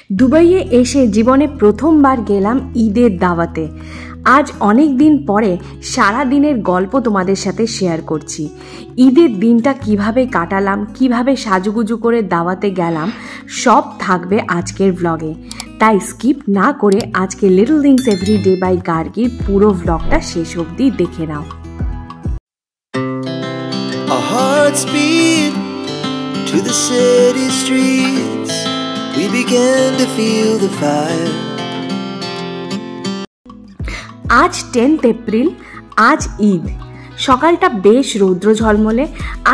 দুবাইয়ে এসে জীবনে প্রথমবার গেলাম ঈদের দাওয়াতে। আজ অনেক দিন পরে সারা দিনের গল্প তোমাদের সাথে শেয়ার করছি। ঈদের দিনটা কিভাবে কাটালাম, কিভাবে সাজুগুজু করে দাওয়াতে গেলাম, সব থাকবে আজকের ব্লগে। তাই স্কিপ না করে আজকে লিটল থিংস এভরিডে বাই গার্গির পুরো ব্লগটা শেষ অবধি দেখে নাও। Our hearts beat to the city streets. We began to feel the fire. আজ 10th এপ্রিল, আজ ঈদ। সকালটা বেশ রৌদ্র ঝলমলে।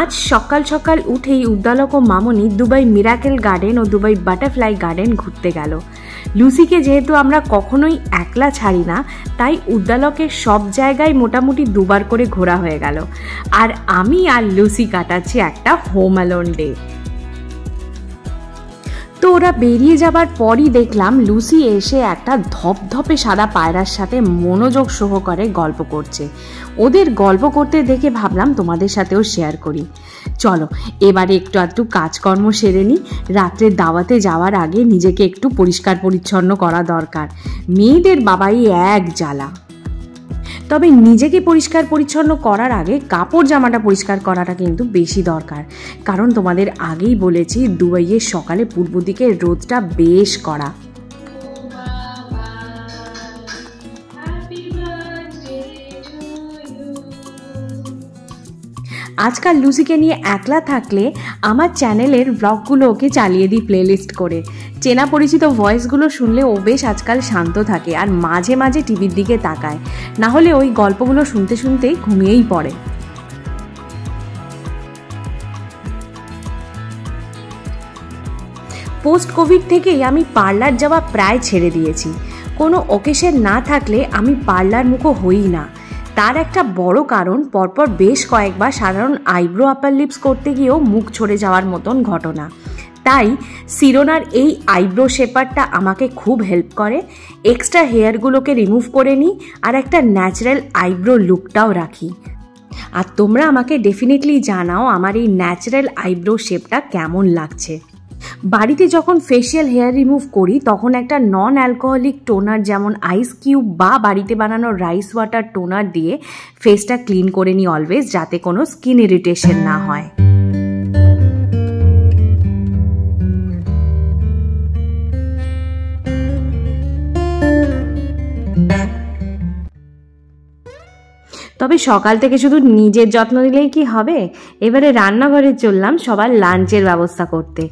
আজ সকাল সকাল উঠেই উদ্দালক ও মামনি দুবাই মিরাকেল গার্ডেন ও দুবাই বাটারফ্লাই গার্ডেন ঘুরতে গেল। লুসিকে যেহেতু আমরা কখনোই একলা ছাড়ি না, তাই উদ্দালকের সব জায়গায় মোটামুটি দুবার করে ঘোরা হয়ে গেল। আর আমি আর লুসি কাটাচ্ছি একটা হোম অ্যালোন ডে। তো ওরা বেরিয়ে যাবার পরই দেখলাম লুসি এসে একটা ধপধপে সাদা পায়রার সাথে মনোযোগ সহকারে গল্প করছে। ওদের গল্প করতে দেখে ভাবলাম তোমাদের সাথেও শেয়ার করি। চলো এবারে একটু কাজকর্ম সেরে নিই। রাত্রে দাওয়াতে যাওয়ার আগে নিজেকে একটু পরিষ্কার পরিচ্ছন্ন করা দরকার। মেয়েদের বাবাই এক জ্বালা। তবে নিজেকে পরিষ্কার পরিচ্ছন্ন করার আগে কাপড় জামাটা পরিষ্কার করাটা কিন্তু বেশি দরকার। কারণ তোমাদের আগেই বলেছি দুবাইয়ের সকালে পূর্ব দিকে রোদটা বেশ কড়া। আজকাল লুসিকে নিয়ে একলা থাকলে আমার চ্যানেলের ব্লগগুলো ওকে চালিয়ে দিই প্লেলিস্ট করে। চেনা পরিচিত ভয়েসগুলো শুনলে ও বেশ আজকাল শান্ত থাকে আর মাঝে মাঝে টিভির দিকে তাকায়, না হলে ওই গল্পগুলো শুনতে শুনতেই ঘুমিয়েই পড়ে। পোস্ট কোভিড থেকেই আমি পার্লার যাওয়া প্রায় ছেড়ে দিয়েছি। কোনো অকেশন না থাকলে আমি পার্লার মুখো হই না। তার একটা বড় কারণ পরপর বেশ কয়েকবার সাধারণ আইব্রো আপার লিপস করতে গিয়েও মুখ ছড়ে যাওয়ার মতন ঘটনা। তাই সিরোনার এই আইব্রো শেপারটা আমাকে খুব হেল্প করে। এক্সট্রা হেয়ারগুলোকে রিমুভ করে নিই আর একটা ন্যাচারাল আইব্রো লুকটাও রাখি। আর তোমরা আমাকে ডেফিনেটলি জানাও আমার এই ন্যাচারাল আইব্রো শেপটা কেমন লাগছে। বাড়িতে যখন ফেশিয়াল হেয়ার রিমুভ করি তখন একটা নন অ্যালকোহলিক টোনার যেমন আইস কিউব বা বাড়িতে বানানো রাইস ওয়াটার টোনার দিয়ে ফেসটা ক্লিন করে নিই অলওয়েজ, যাতে কোনো স্কিন ইরিটেশন না হয়। তবে সকাল থেকে শুধু নিজের যত্ন নিলেই কি হবে? এবারে রান্নাঘরে চললাম সবার লাঞ্চের ব্যবস্থা করতে।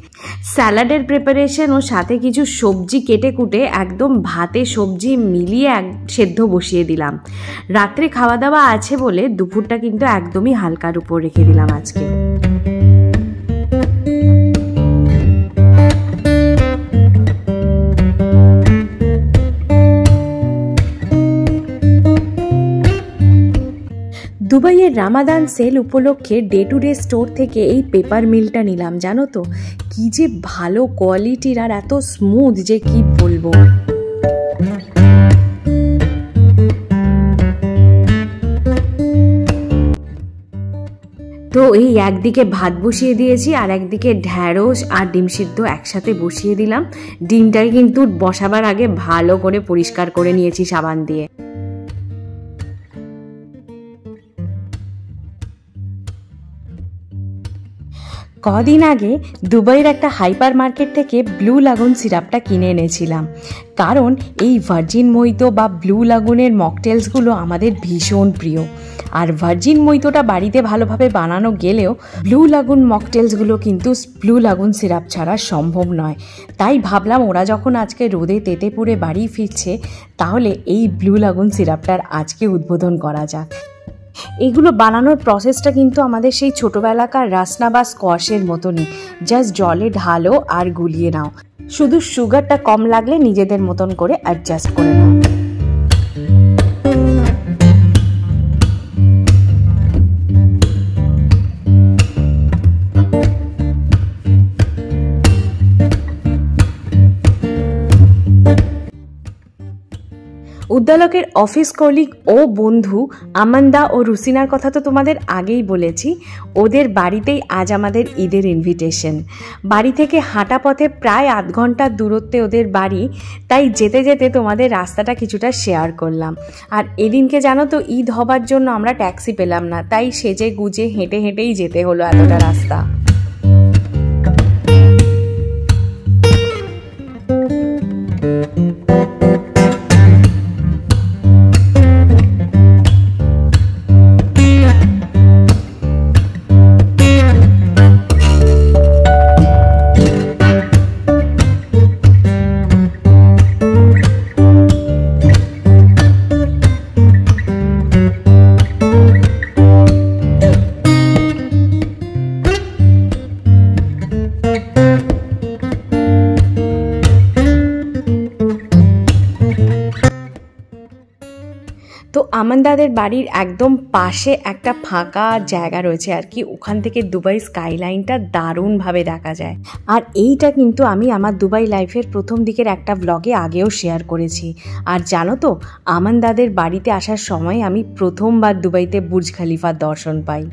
স্যালাডের প্রিপারেশন ও সাথে কিছু সবজি কেটে কুটে একদম ভাতে সবজি মিলিয়ে সেদ্ধ বসিয়ে দিলাম। রাত্রে খাওয়া দাওয়া আছে বলে দুপুরটা কিন্তু একদমই হালকার উপর রেখে দিলাম আজকে। দুবাইয়ের রামাদান সেল উপলক্ষে ডে টু ডে স্টোর থেকে এই পেপার মিলটা নিলাম। জানো তো কি যে ভালো কোয়ালিটির আর এত স্মুথ যে কি বলবো। তো এই একদিকে ভাত বসিয়ে দিয়েছি আর একদিকে ঢ্যাঁড়স আর ডিম সিদ্ধ একসাথে বসিয়ে দিলাম। ডিমটাই কিন্তু বসাবার আগে ভালো করে পরিষ্কার করে নিয়েছি সাবান দিয়ে। কদিন আগে দুবাইয়ের একটা হাইপার মার্কেট থেকে ব্লু লাগুন সিরাপটা কিনে এনেছিলাম। কারণ এই ভার্জিন মইতো বা ব্লু লাগুনের মকটেলসগুলো আমাদের ভীষণ প্রিয়। আর ভার্জিন মইতোটা বাড়িতে ভালোভাবে বানানো গেলেও ব্লু লাগুন মকটেলসগুলো কিন্তু ব্লু লাগুন সিরাপ ছাড়া সম্ভব নয়। তাই ভাবলাম ওরা যখন আজকে রোদে তেতে পুড়ে বাড়ি ফিরছে, তাহলে এই ব্লু লাগুন সিরাপটার আজকে উদ্বোধন করা যাক। এগুলো বানানোর প্রসেসটা কিন্তু আমাদের সেই ছোটোবেলাকার রাসনা বা স্কোয়াশের মতনই। জাস্ট জলে ঢালো আর গুলিয়ে নাও। শুধু সুগারটা কম লাগলে নিজেদের মতন করে অ্যাডজাস্ট করে নাও। উদ্দালকের অফিস কলিগ ও বন্ধু আমান্দা ও রুসিনার কথা তো তোমাদের আগেই বলেছি। ওদের বাড়িতেই আজ আমাদের ঈদের ইনভিটেশন। বাড়ি থেকে হাঁটা পথে প্রায় 8 ঘন্টার দূরত্বে ওদের বাড়ি, তাই যেতে যেতে তোমাদের রাস্তাটা কিছুটা শেয়ার করলাম। আর এদিনকে জানো তো ঈদ হবার জন্য আমরা ট্যাক্সি পেলাম না, তাই সেজে গুজে হেঁটে হেঁটেই যেতে হলো এতটা রাস্তা। তো আমান্দাদের বাড়ির একদম পাশে একটা ফাঁকা জায়গা রয়েছে আর কি, ওখান থেকে দুবাই স্কাইলাইনটা দারুণভাবে দেখা যায়। আর এইটা কিন্তু আমি আমার দুবাই লাইফের প্রথম দিকের একটা ব্লগে আগেও শেয়ার করেছি। আর জানো তো, আমান্দাদের বাড়িতে আসার সময় আমি প্রথমবার দুবাইতে বুর্জ খলিফার দর্শন পাই।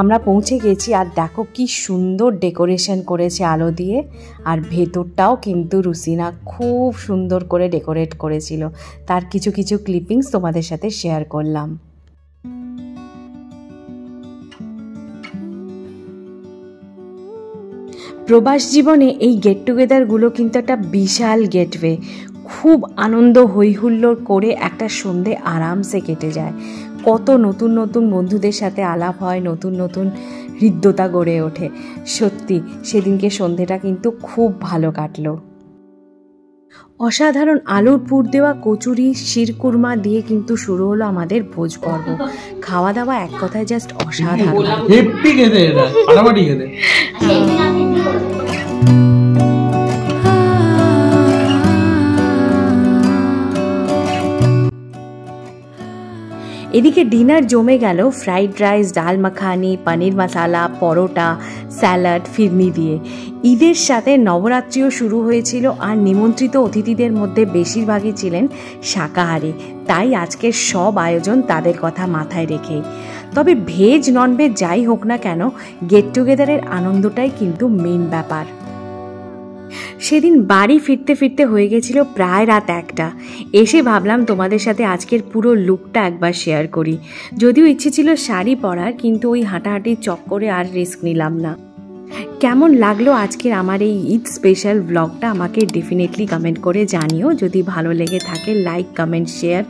আমরা পৌঁছে গেছি আর দেখো কি সুন্দর ডেকোরেশন করেছে আলো দিয়ে। আর ভেতরটাও কিন্তু রুসিনা খুব সুন্দর করে ডেকোরেট করেছিল, তার কিছু কিছু ক্লিপিংস তোমাদের সাথে শেয়ার করলাম। প্রবাস জীবনে এই গেট টুগেদারগুলো কিন্তু একটা বিশাল গেটওয়ে। খুব আনন্দ হইহুল্লোড় করে একটা সন্ধে আরামসে কেটে যায়। কত নতুন নতুন বন্ধুদের সাথে আলাপ হয়, নতুন নতুন হৃদ্যতা গড়ে ওঠে। সত্যি সেদিনকে সন্ধেটা কিন্তু খুব ভালো কাটলো। অসাধারণ আলুর পুর দেওয়া কচুরি, শিরকুরমা দিয়ে কিন্তু শুরু হলো আমাদের ভোজ পর্ব। খাওয়া দাওয়া এক কথায় জাস্ট অসাধারণ। এদিকে ডিনার জমে গেল ফ্রাইড রাইস, ডাল মাখানি, পনির মশালা, পরোটা, স্যালাড, ফিরনি দিয়ে। ঈদের সাথে নবরাত্রিও শুরু হয়েছিল আর নিমন্ত্রিত অতিথিদের মধ্যে বেশিরভাগই ছিলেন শাকাহারী, তাই আজকের সব আয়োজন তাদের কথা মাথায় রেখেই। তবে ভেজ ননভেজ যাই হোক না কেন, গেট টুগেদারের আনন্দটাই কিন্তু মেন ব্যাপার। সেদিন বাড়ি ফিরতে ফিরতে হয়ে গেছিল প্রায় রাত 1টা। এসে ভাবলাম তোমাদের সাথে আজকের পুরো লুকটা একবার শেয়ার করি। যদিও ইচ্ছে ছিল শাড়ি পরার, কিন্তু ওই হাঁটাহাঁটির চক্করে আর রিস্ক নিলাম না। কেমন লাগলো আজকের আমার এই ঈদ স্পেশাল ব্লগটা আমাকে ডেফিনেটলি কমেন্ট করে জানিও। যদি ভালো লেগে থাকে লাইক, কমেন্ট, শেয়ার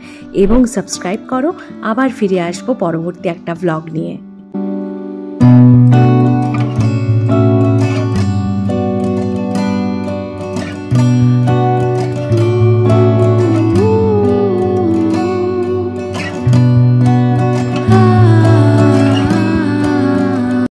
এবং সাবস্ক্রাইব করো। আবার ফিরে আসবো পরবর্তী একটা ব্লগ নিয়ে।